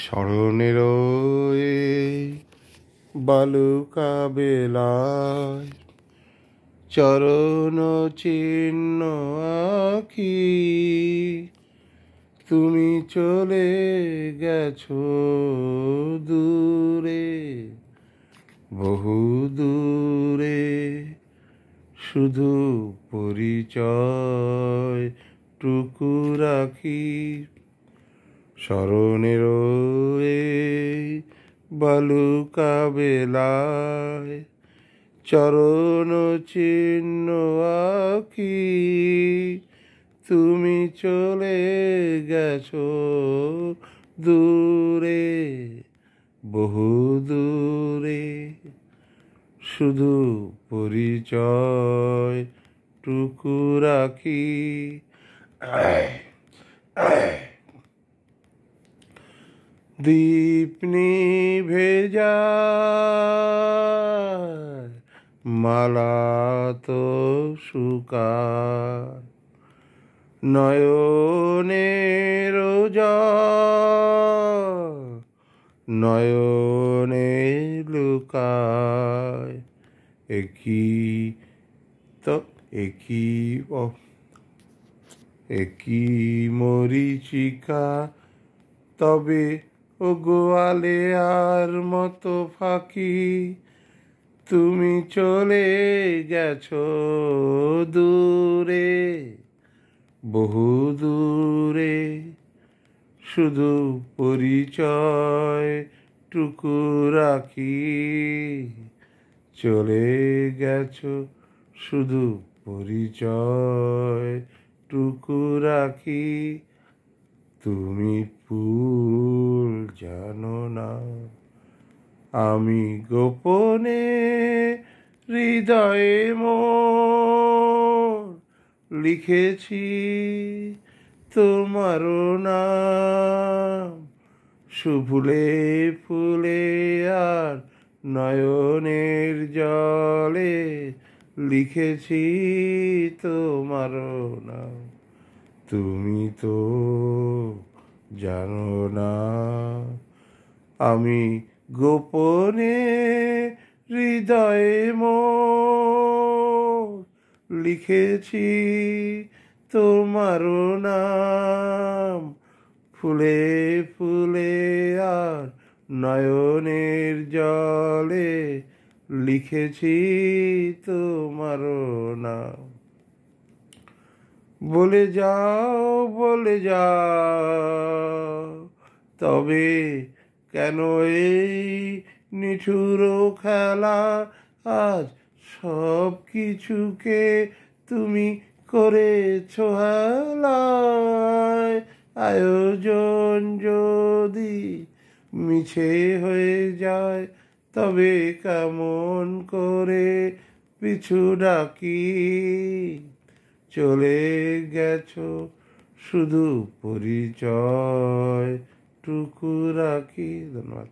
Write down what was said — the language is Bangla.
স্মরণের এই বালুকা বেলায় চরণ চিহ্ন আঁকি তুমি চলে গেছো দূরে, বহু দূরে। শুধু পরিচয় টুকু রাখি স্মরণের এই বালুকা বেলায় চরণ চিহ্ন আঁকি তুমি চলে গেছো দূরে, বহু দূরে। শুধু পরিচয় টুকু রাখি। দীপ নিভে যায়, মালা তো শুকায়, নয়নের জল নয়নে লুকায়। একই মরীচিকা, তবে ও গোয়ালে আর মতো ফাঁকি তুমি চলে গেছো দূরে, বহু দূরে। শুধু পরিচয় টুকু রাখি চলে গেছো, শুধু পরিচয় টুকু রাখি। তুমি ভুল জানো না, আমি গোপনে হৃদয়ে মোর লিখেছি তোমার নাম। ফুলে ফুলে আর নয়নের জলে লিখেছি তোমার নাম। তুমি তো জানো না, আমি গোপনে হৃদয়ে মোর লিখেছি তোমার নাম। ফুলে ফুলে আর নয়নের জলে লিখেছি তোমার নাম। বলে যাও তবে কেন এই নিঠুর খেলা? আজ সব কিছুকে তুমি করেছো হেলায়। আয়োজন যদি মিছে হয়ে যায়, তবে কেমন করে পিছু ডাকি চলে গেছো, শুধু পরিচয় টুকু রাখি। ধন্যবাদ।